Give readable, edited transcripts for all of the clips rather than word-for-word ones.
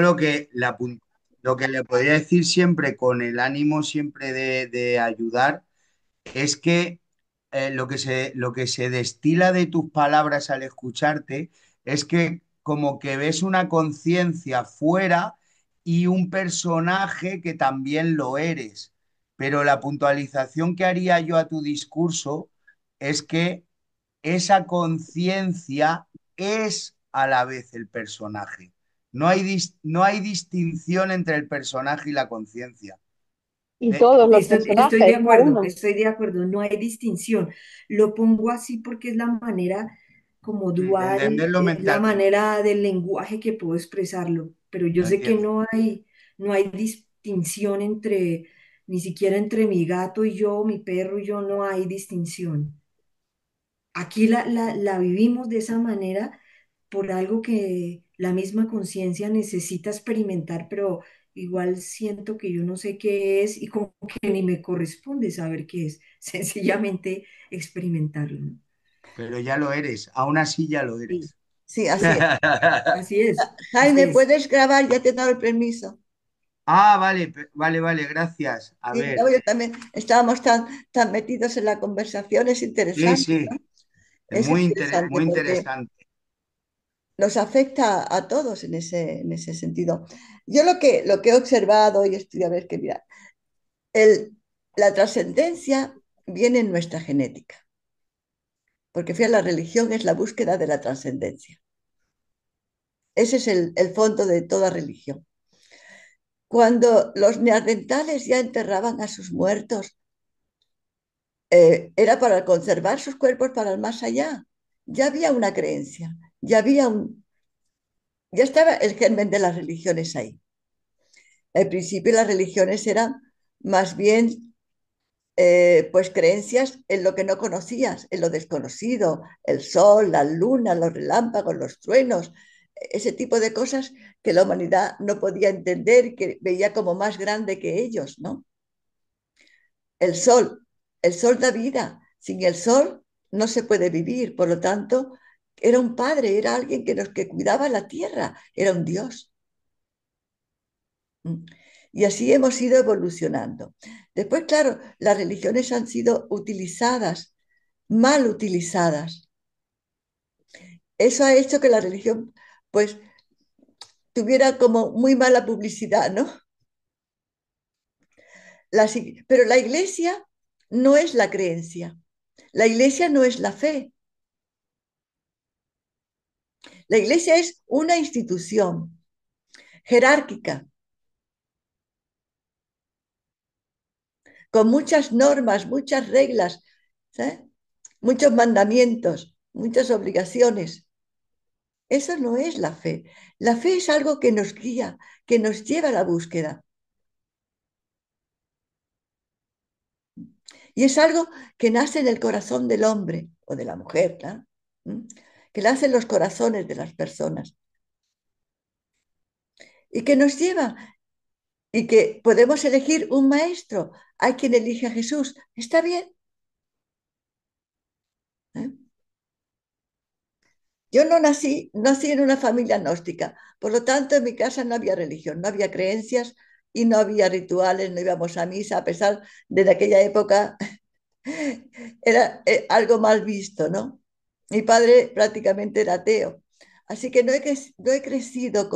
lo que, lo que le podría decir siempre con el ánimo siempre de ayudar es que lo que se destila de tus palabras al escucharte es que como que ves una conciencia fuera y un personaje que también lo eres. Pero la puntualización que haría yo a tu discurso es que esa conciencia es a la vez el personaje. No hay distinción entre el personaje y la conciencia. Y Eh, todos los eh, personajes, no uno. Estoy de acuerdo, no hay distinción. Lo pongo así porque es la manera como de dual, entenderlo es la mentalmente. manera del lenguaje que puedo expresarlo, pero yo Lo sé que entiendo. no hay distinción entre, ni siquiera entre mi gato y yo, mi perro y yo, no hay distinción. Aquí la vivimos de esa manera por algo que la misma conciencia necesita experimentar, pero igual siento que yo no sé qué es y como que ni me corresponde saber qué es, sencillamente experimentarlo, ¿no? Pero ya lo eres, aún así ya lo Sí, eres. Sí, así sí, es. así es, así Jaime, es. ¿puedes grabar? Ya te he dado el permiso. Ah, vale, vale, gracias. A Sí, ver, no, yo también estábamos tan metidos en la conversación, es sí, interesante, sí, ¿no? Es interesante muy porque interesante. nos afecta a todos en ese sentido. Yo lo que he observado y estoy a ver que mira, el, la trascendencia viene en nuestra genética, porque fíjate, la religión es la búsqueda de la trascendencia. Ese es el fondo de toda religión. Cuando los neandertales ya enterraban a sus muertos, era para conservar sus cuerpos para el más allá. Ya había una creencia, ya estaba el germen de las religiones ahí. Al principio las religiones eran más bien pues creencias en lo que no conocías, en lo desconocido, el sol, la luna, los relámpagos, los truenos, ese tipo de cosas que la humanidad no podía entender y que veía como más grande que ellos, ¿no? El sol, el sol da vida. Sin el sol no se puede vivir. Por lo tanto, era un padre, era alguien que cuidaba la tierra, era un Dios. Y así hemos ido evolucionando. Después, claro, las religiones han sido utilizadas, mal utilizadas. Eso ha hecho que la religión, pues, tuviera como muy mala publicidad, ¿no? Pero la iglesia no es la creencia, la iglesia no es la fe. La iglesia es una institución jerárquica, con muchas normas, muchas reglas, ¿sabes? Muchos mandamientos, muchas obligaciones. Eso no es la fe. La fe es algo que nos guía, que nos lleva a la búsqueda. Y es algo que nace en el corazón del hombre o de la mujer, claro, ¿m? Que nace en los corazones de las personas y que nos lleva y que podemos elegir un maestro. Hay quien elige a Jesús. Está bien. ¿Eh? Yo no nací en una familia gnóstica, por lo tanto en mi casa no había religión, no había creencias y no había rituales, no íbamos a misa, a pesar de aquella época era algo mal visto, ¿no? Mi padre prácticamente era ateo, así que no he crecido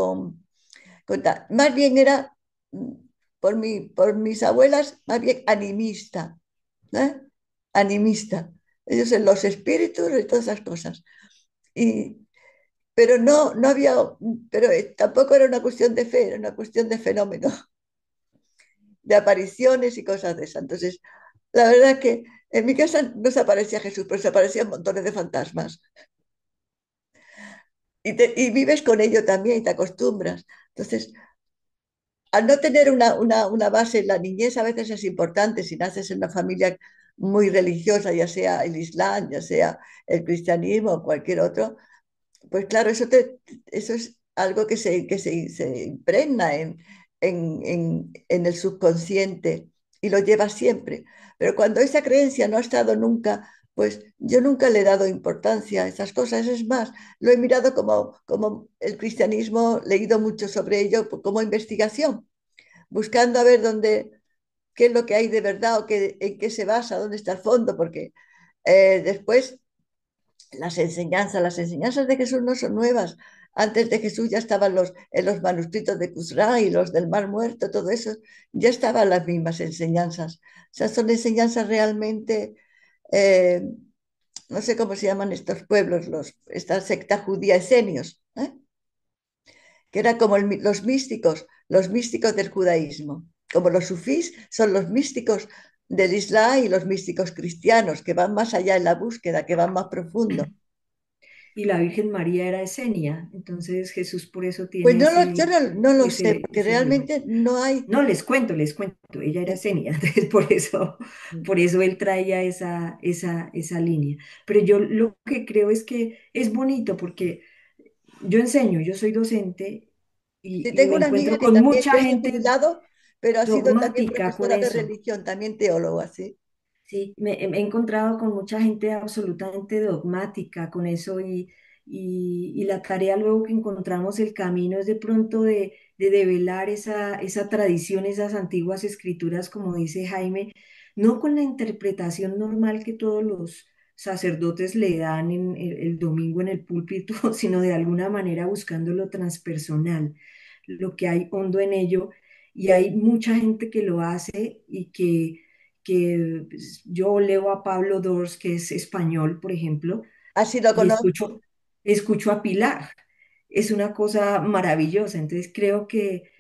más bien era mm, por mis abuelas, más bien animista, ¿eh? Animista. Ellos en los espíritus y todas esas cosas. Y, pero no había, pero tampoco era una cuestión de fe, era una cuestión de fenómeno, de apariciones y cosas de esas. Entonces, la verdad es que en mi casa no se aparecía Jesús, pero se aparecían montones de fantasmas. Y vives con ello también y te acostumbras. Entonces, al no tener una base en la niñez, a veces es importante si naces en una familia muy religiosa, ya sea el Islam, ya sea el cristianismo o cualquier otro, pues claro, eso es algo se impregna en el subconsciente y lo lleva siempre. Pero cuando esa creencia no ha estado nunca pues yo nunca le he dado importancia a esas cosas. Es más, lo he mirado como el cristianismo, leído mucho sobre ello como investigación, buscando a ver qué es lo que hay de verdad o en qué se basa, dónde está el fondo, porque después las enseñanzas de Jesús no son nuevas. Antes de Jesús ya estaban en los manuscritos de Qumran y los del Mar Muerto, todo eso, ya estaban las mismas enseñanzas. O sea, son enseñanzas realmente, eh, no sé cómo se llaman estos pueblos, esta secta judía esenios, que eran como los místicos del judaísmo. Como los sufís son los místicos del Islam y los místicos cristianos, que van más allá en la búsqueda, que van más profundo. Y la Virgen María era esenia, entonces Jesús por eso Pues tiene yo no lo sé, porque ese nombre. realmente no hay. No, les cuento, ella era esenia, entonces por eso él traía esa línea. Pero yo lo que creo es que es bonito porque yo enseño, yo soy docente Sí, y tengo me una amiga encuentro que con también mucha ya se ha gente jubilado, pero ha sido también dogmática con profesora de eso. religión, también teólogo, así. Sí, me he encontrado con mucha gente absolutamente dogmática con eso y la tarea luego que encontramos el camino es de pronto de develar esa tradición, esas antiguas escrituras, como dice Jaime, no con la interpretación normal que todos los sacerdotes le dan en el domingo en el púlpito, sino de alguna manera buscando lo transpersonal, lo que hay hondo en ello. Y hay mucha gente que lo hace y que pues, yo leo a Pablo Dors, que es español, por ejemplo, Así lo y conozco. escucho a Pilar. Es una cosa maravillosa. Entonces creo que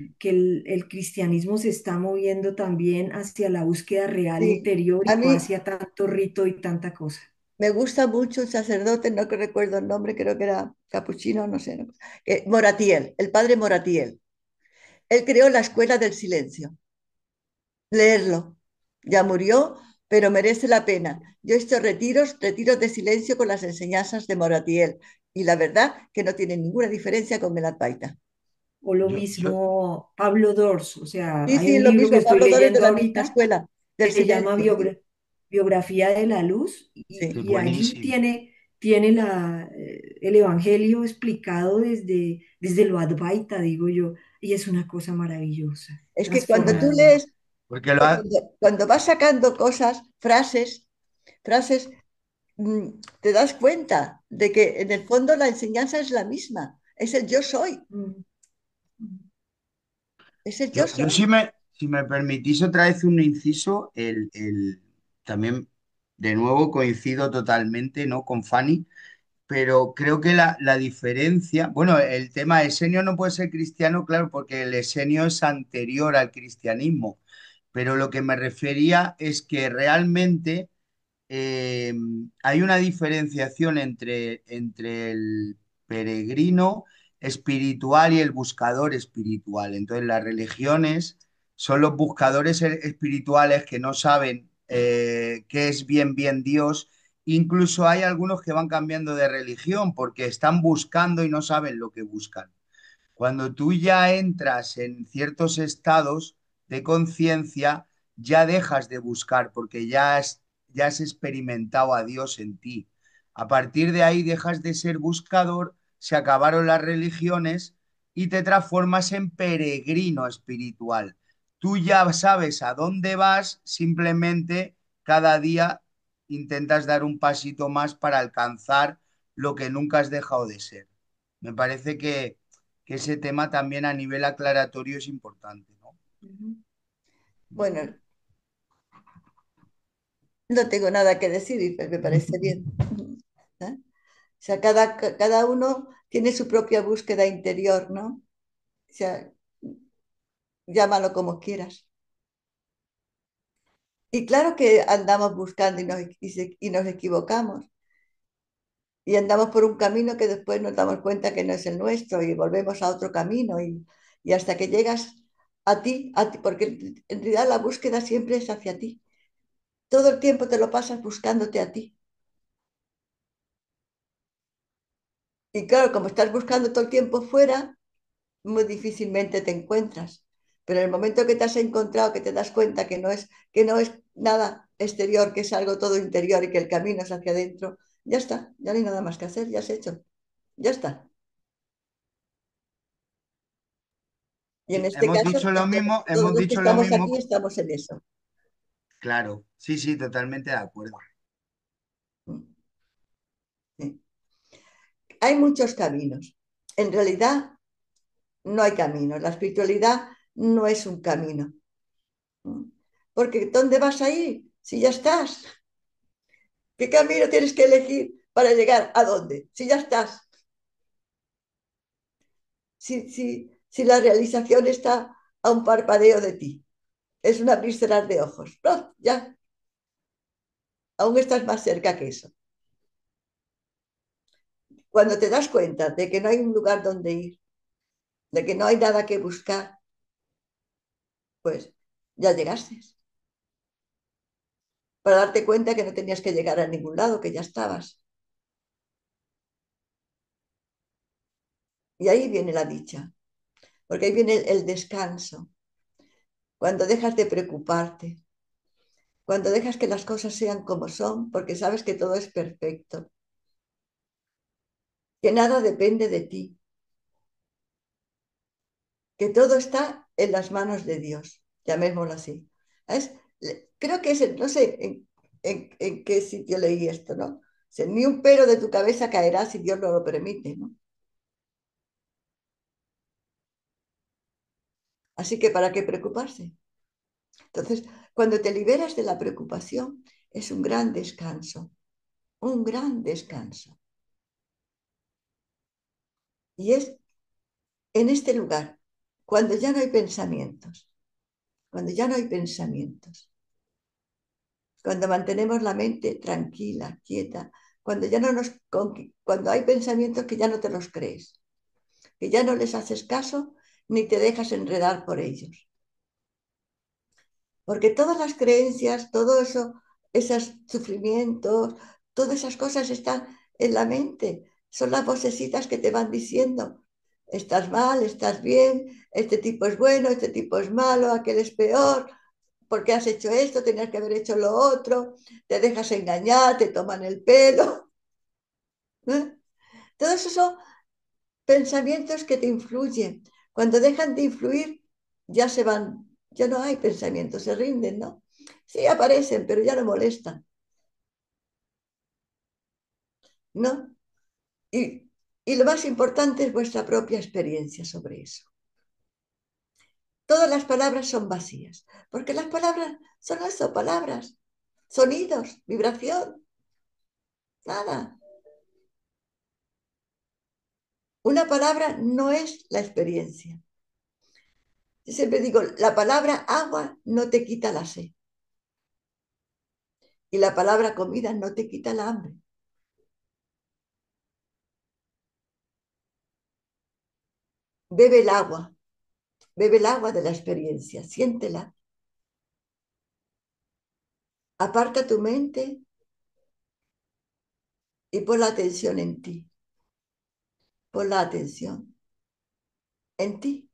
el cristianismo se está moviendo también hacia la búsqueda real Sí, interior a y no mí hacia tanto rito y tanta cosa. me gusta mucho un sacerdote, no que recuerdo el nombre, creo que era capuchino, no sé, ¿no? Moratiel, el padre Moratiel. Él creó la escuela del silencio. Leerlo. Ya murió, pero merece la pena. Yo he hecho retiros de silencio con las enseñanzas de Moratiel. Y la verdad que no tiene ninguna diferencia con Melat. O lo Yo, mismo Pablo Dors, o sea, Sí, hay sí, un lo libro que mismo. estoy Pablo Dóriz de leyendo la misma ahorita escuela que del se llama silencio. Sí, Biografía de la Luz sí. es y allí buenísimo. tiene el Evangelio explicado desde lo Advaita, digo yo, y es una cosa maravillosa, Es que cuando tú transformadora. lees, Porque lo ha- cuando vas sacando cosas, frases, te das cuenta de que en el fondo la enseñanza es la misma. Es el yo soy. Mm, mm. Es el yo yo soy. si me permitís otra vez un inciso, también de nuevo coincido totalmente, ¿no? Con Fanny, pero creo que la diferencia, bueno, el tema esenio no puede ser cristiano, claro, porque el esenio es anterior al cristianismo, pero lo que me refería es que realmente eh, hay una diferenciación entre el peregrino espiritual y el buscador espiritual. Entonces, las religiones son los buscadores espirituales que no saben qué es bien Dios. Incluso hay algunos que van cambiando de religión porque están buscando y no saben lo que buscan. Cuando tú ya entras en ciertos estados de conciencia, ya dejas de buscar porque ya has experimentado a Dios en ti. A partir de ahí dejas de ser buscador, se acabaron las religiones y te transformas en peregrino espiritual. Tú ya sabes a dónde vas, simplemente cada día intentas dar un pasito más para alcanzar lo que nunca has dejado de ser. Me parece que ese tema también a nivel aclaratorio es importante, ¿no? Ujú. Bueno, no tengo nada que decir y me parece bien. ¿Eh? O sea, cada uno tiene su propia búsqueda interior, ¿no? O sea, llámalo como quieras. Y claro que andamos buscando y nos equivocamos. Y andamos por un camino que después nos damos cuenta que no es el nuestro y volvemos a otro camino y hasta que llegas a ti, porque en realidad la búsqueda siempre es hacia ti. Todo el tiempo te lo pasas buscándote a ti. Y claro, como estás buscando todo el tiempo fuera, muy difícilmente te encuentras. Pero en el momento que te has encontrado, que te das cuenta que no es nada exterior, que es algo todo interior y que el camino es hacia adentro, ya está, ya no hay nada más que hacer, ya has hecho, ya está. Y en Sí, este caso, todos hemos los que dicho lo estamos mismo. aquí estamos en eso. Claro, sí, sí, totalmente de acuerdo. Sí. Hay muchos caminos. En realidad, no hay caminos. La espiritualidad no es un camino. Porque ¿dónde vas a ir si ya estás? ¿Qué camino tienes que elegir para llegar a dónde? Si ya estás. Si la realización está a un parpadeo de ti. Es un abrir y cerrar de ojos. No, ya, aún estás más cerca que eso. Cuando te das cuenta de que no hay un lugar donde ir, de que no hay nada que buscar, pues ya llegaste. Para darte cuenta que no tenías que llegar a ningún lado, que ya estabas. Y ahí viene la dicha, porque ahí viene el descanso, cuando dejas de preocuparte, cuando dejas que las cosas sean como son, porque sabes que todo es perfecto, que nada depende de ti, que todo está en las manos de Dios, llamémoslo así. ¿Sabes? Creo que es, no sé en qué sitio leí esto, ¿no? O sea, ni un pelo de tu cabeza caerá si Dios no lo permite, ¿no? Así que ¿para qué preocuparse? Entonces, cuando te liberas de la preocupación, es un gran descanso. Y es en este lugar, cuando ya no hay pensamientos, cuando ya no hay pensamientos, cuando mantenemos la mente tranquila, quieta, cuando ya no nos, cuando hay pensamientos que ya no te los crees, que ya no les haces caso ni te dejas enredar por ellos. Porque todas las creencias, todo eso, esos sufrimientos, todas esas cosas están en la mente. Son las vocecitas que te van diciendo, estás mal, estás bien, este tipo es bueno, este tipo es malo, aquel es peor, porque has hecho esto, tenías que haber hecho lo otro, te dejas engañar, te toman el pelo. ¿Eh? Todos esos son pensamientos que te influyen. Cuando dejan de influir, ya se van, ya no hay pensamientos, se rinden, ¿no? Sí, aparecen, pero ya no molestan, ¿no? Y lo más importante es vuestra propia experiencia sobre eso. Todas las palabras son vacías, porque las palabras son eso, palabras, sonidos, vibración, nada. Una palabra no es la experiencia. Yo siempre digo, la palabra agua no te quita la sed y la palabra comida no te quita la hambre. Bebe el agua, bebe el agua de la experiencia, siéntela. Aparta tu mente y pon la atención en ti. Pon la atención en ti,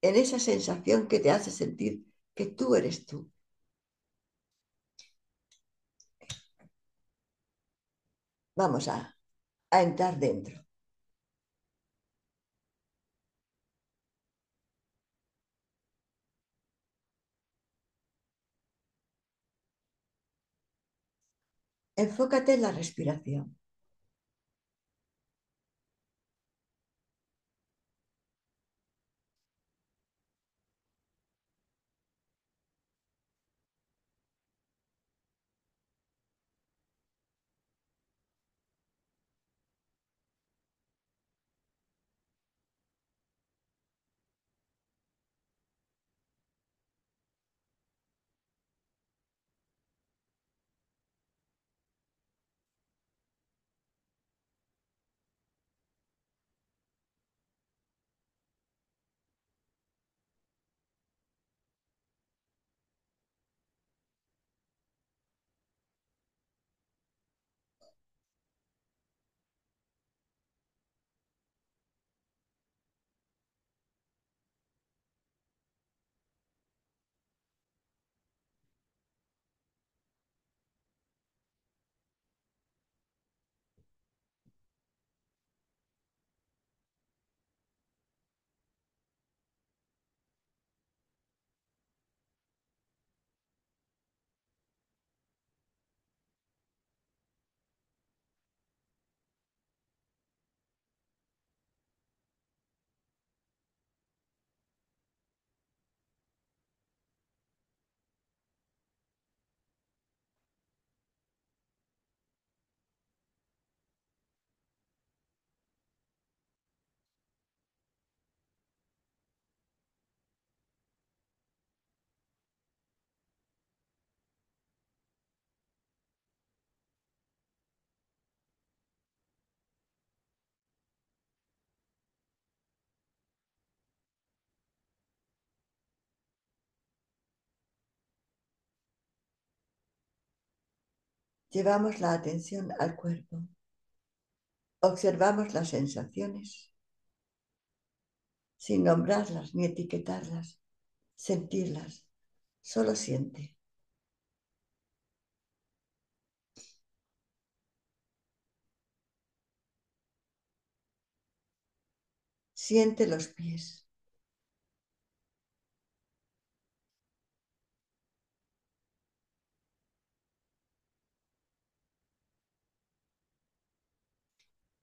en esa sensación que te hace sentir que tú eres tú. Vamos a entrar dentro. Enfócate en la respiración. Llevamos la atención al cuerpo. Observamos las sensaciones sin nombrarlas ni etiquetarlas, sentirlas. Solo siente. Siente los pies.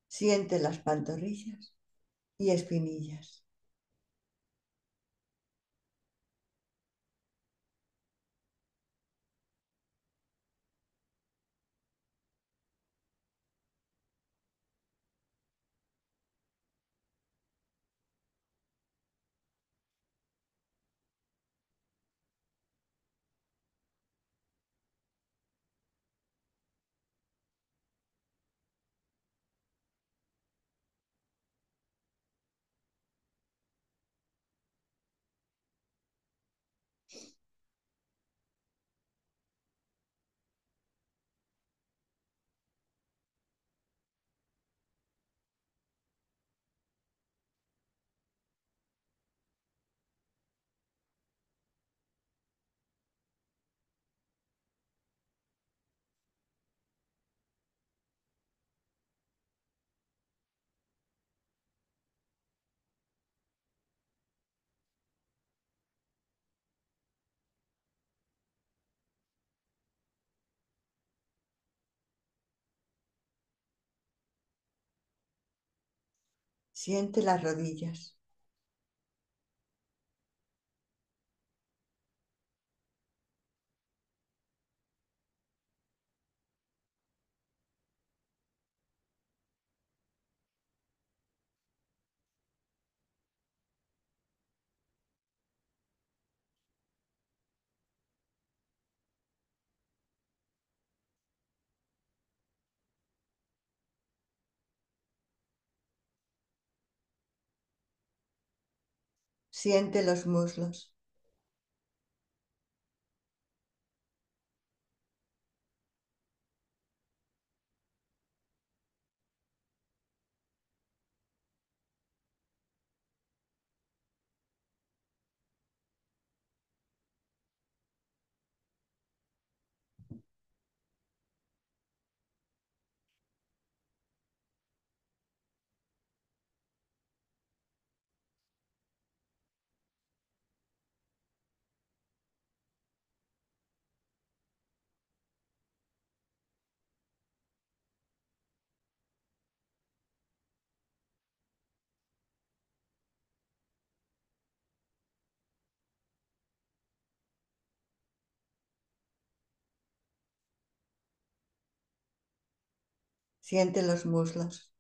Siente las pantorrillas y espinillas. Siente las rodillas. Siente los muslos. Siente los muslos.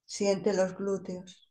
Siente los glúteos.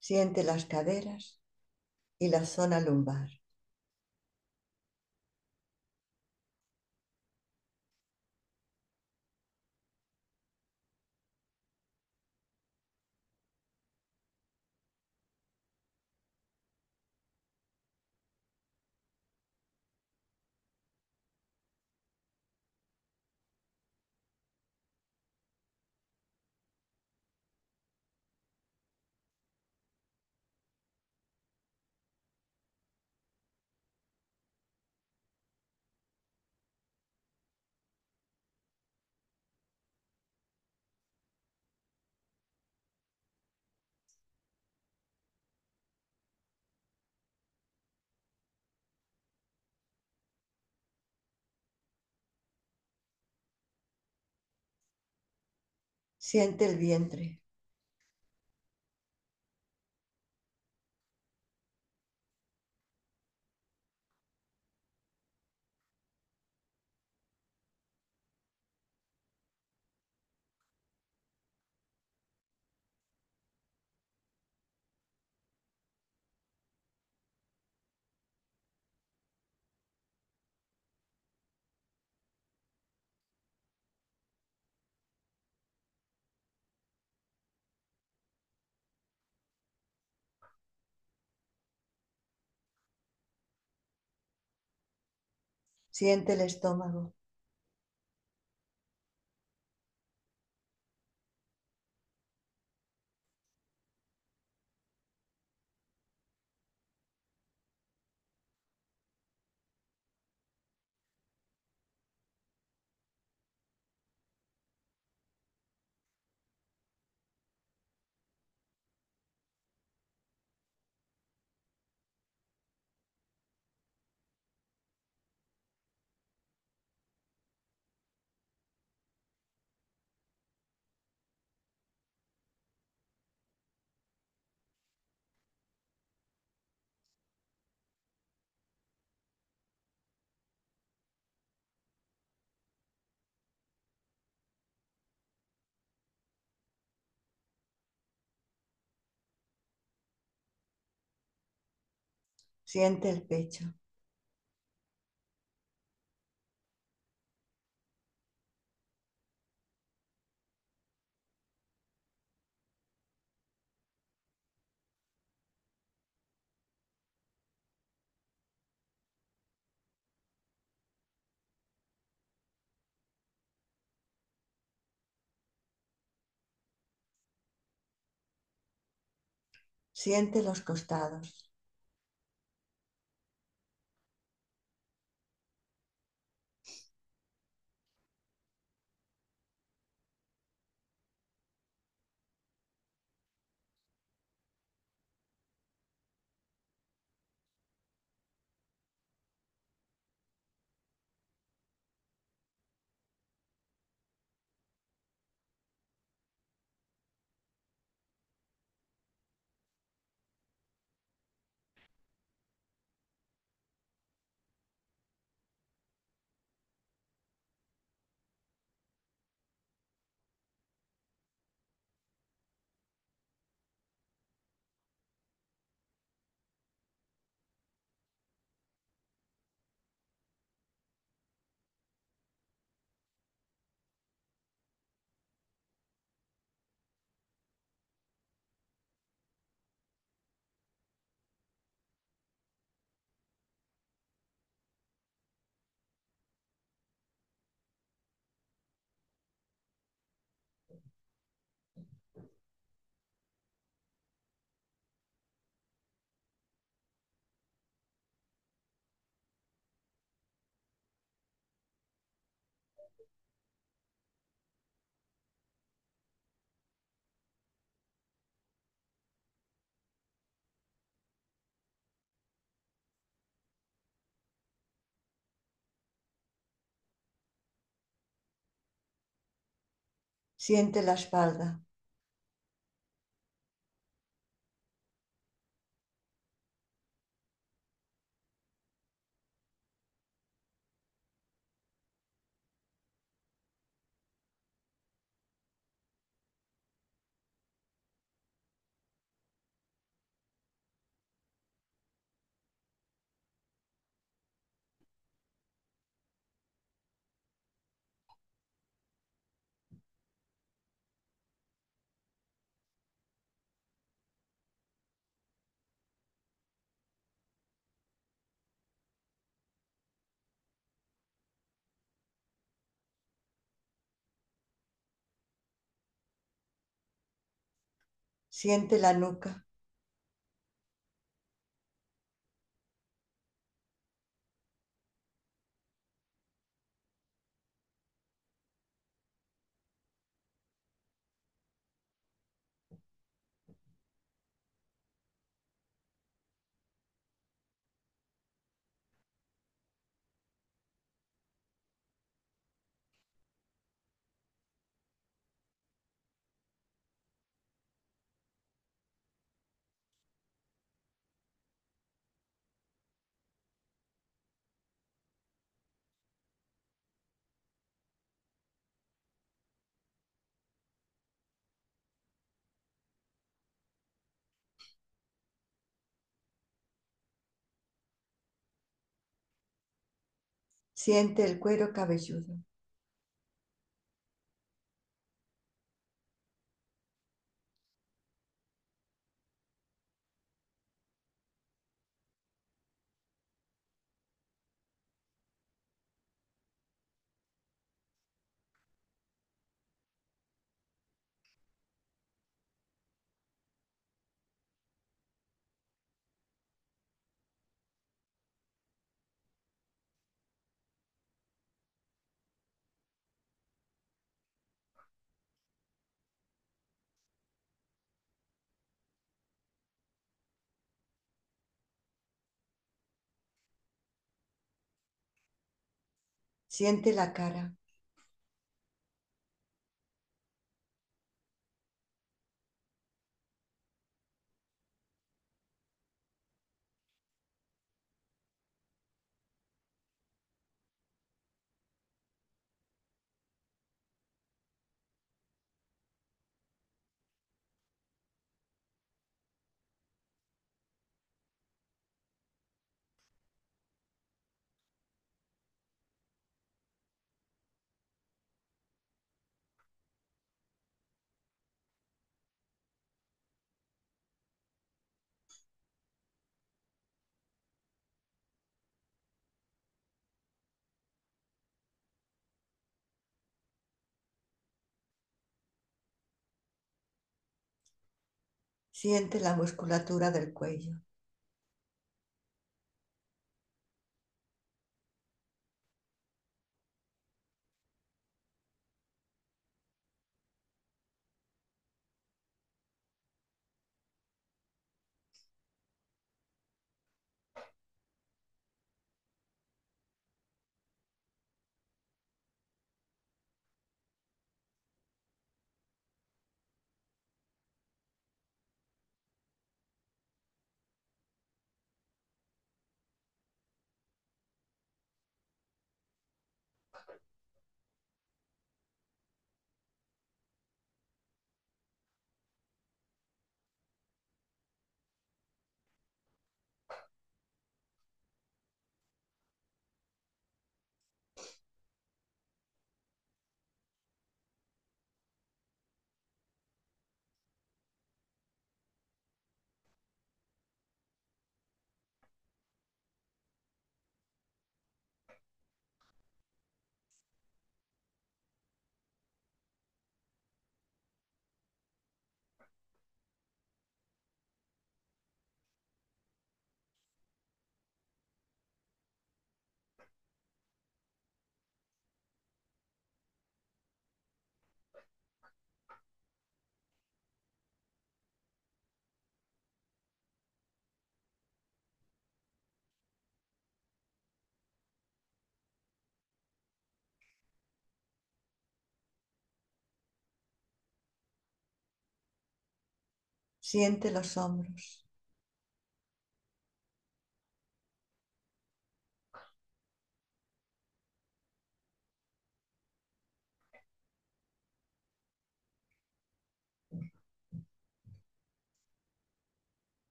Siente las caderas y la zona lumbar. Siente el vientre. Siente el estómago. Siente el pecho. Siente los costados. Siente la espalda. Siente la nuca. Siente el cuero cabelludo. Siente la cara. Siente la musculatura del cuello. Siente los hombros.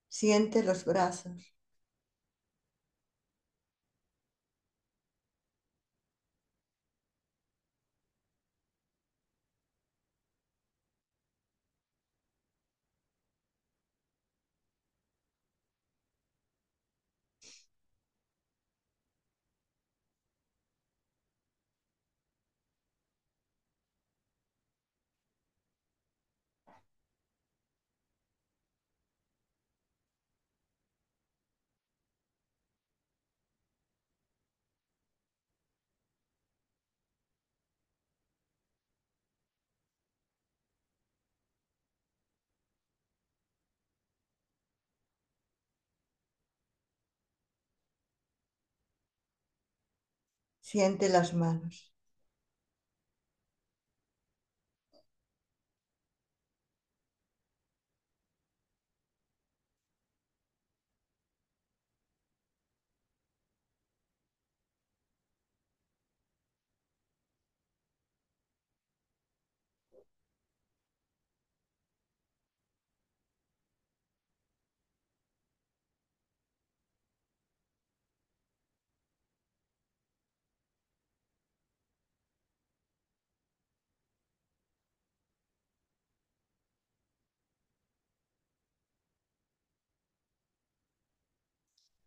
Siente los brazos. Siente las manos.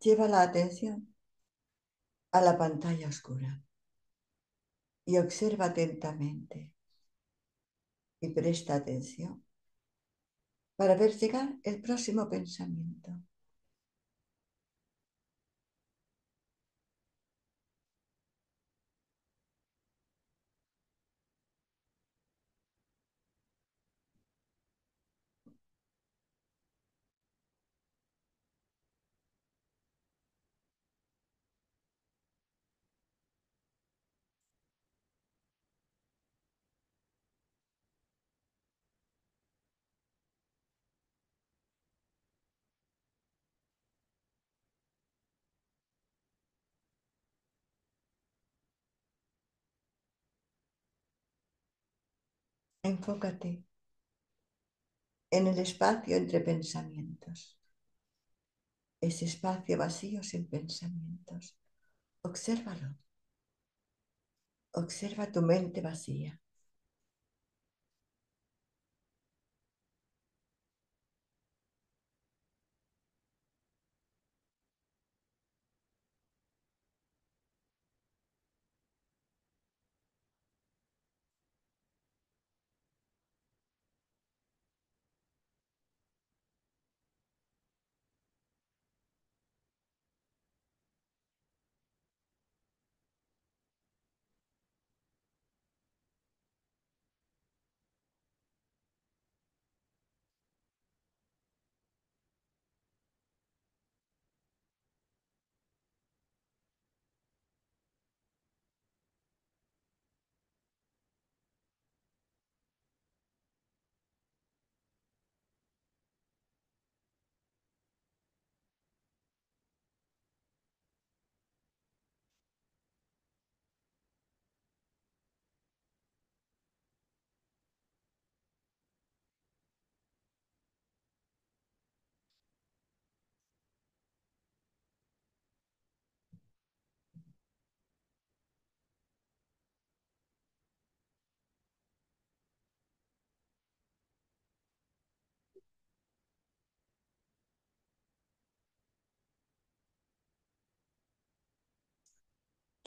Lleva la atención a la pantalla oscura y observa atentamente y presta atención para ver llegar el próximo pensamiento. Enfócate en el espacio entre pensamientos, ese espacio vacío sin pensamientos. Obsérvalo, observa tu mente vacía.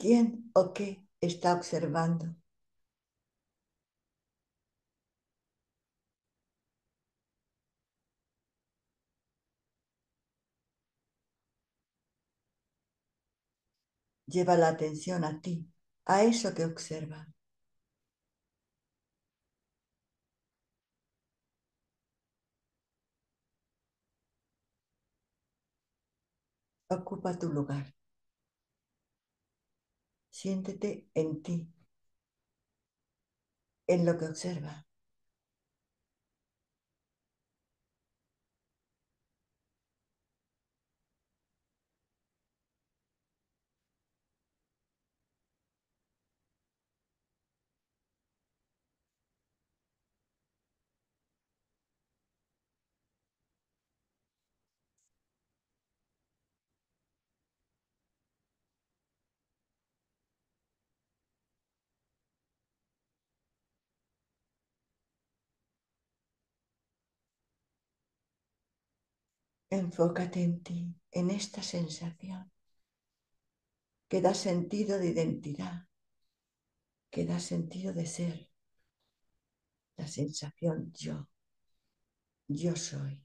¿Quién o qué está observando? Lleva la atención a ti, a eso que observa. Ocupa tu lugar. Siéntete en ti, en lo que observa. Enfócate en ti, en esta sensación que da sentido de identidad, que da sentido de ser, la sensación yo soy.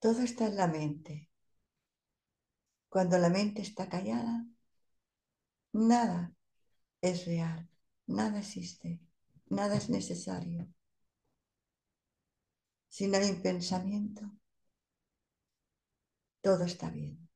Todo está en la mente. Cuando la mente está callada, nada es real, nada existe, nada es necesario. Si no hay un pensamiento, todo está bien.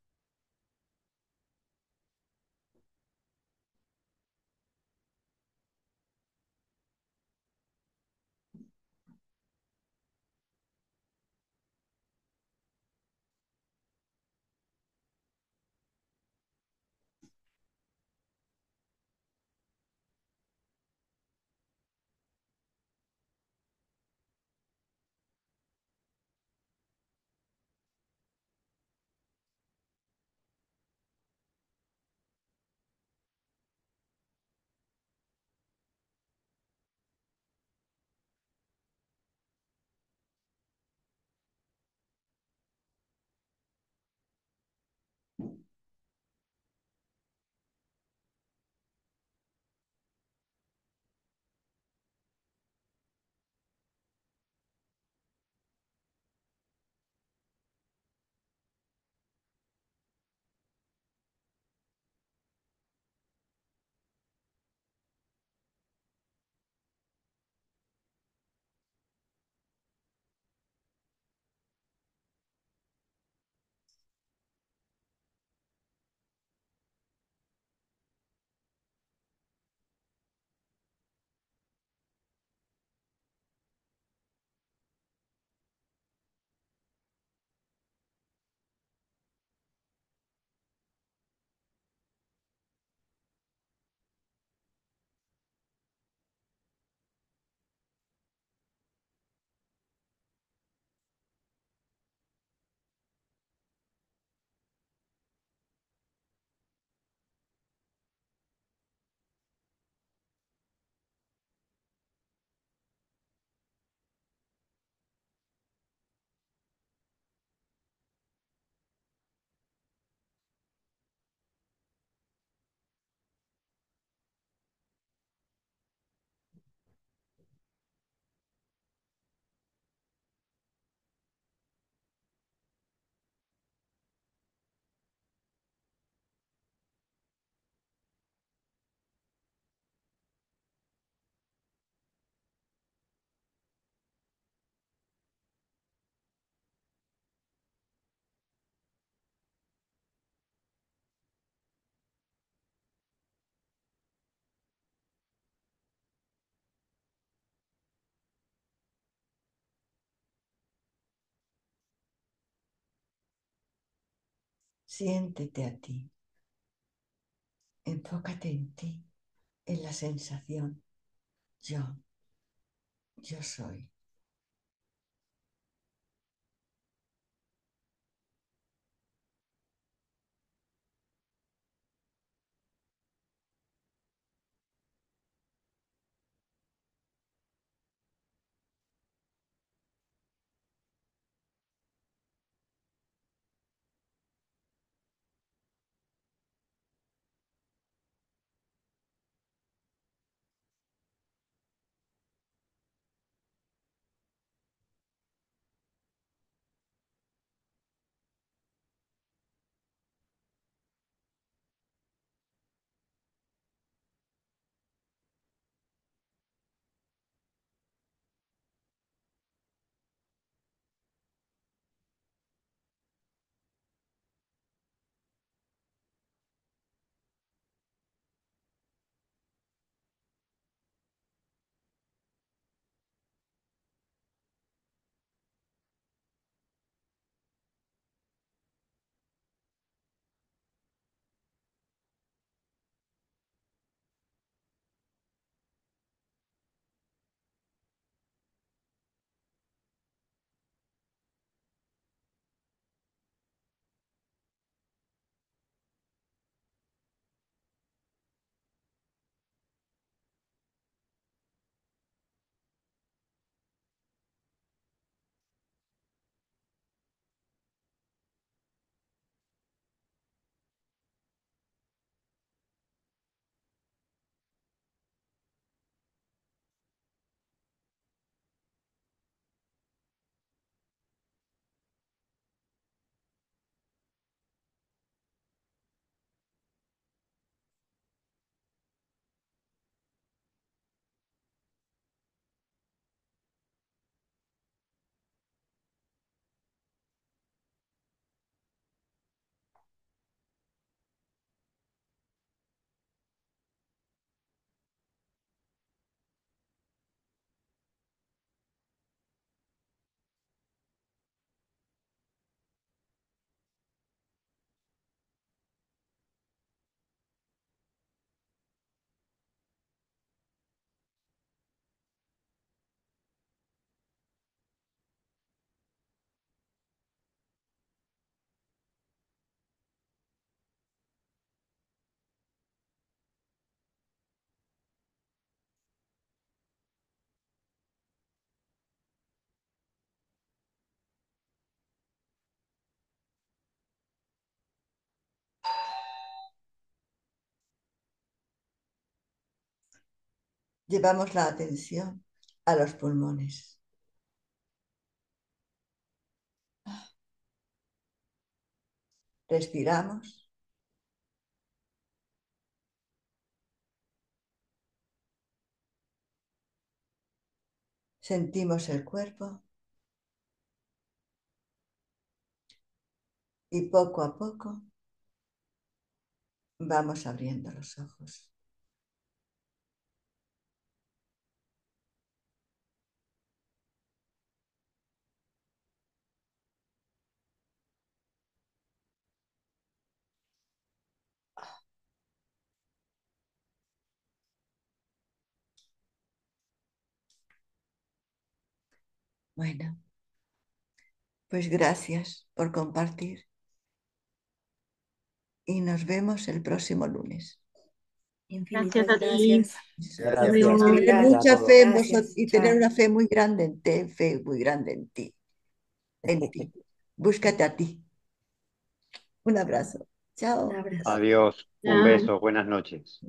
Siéntete a ti, enfócate en ti, en la sensación. Yo, yo soy. Llevamos la atención a los pulmones. Respiramos, sentimos el cuerpo y poco a poco vamos abriendo los ojos. Bueno, pues gracias por compartir y nos vemos el próximo lunes. Gracias Infinitas a ti. gracias. Nos Gracias, Muchas vemos. Silvia. Tener gracias. mucha fe en vosotros Gracias. y tener Chao. una fe muy grande en ti, fe muy grande en ti, en ti. Búscate a ti. Un abrazo. Un Chao. abrazo. Adiós, un Chao. beso, buenas noches.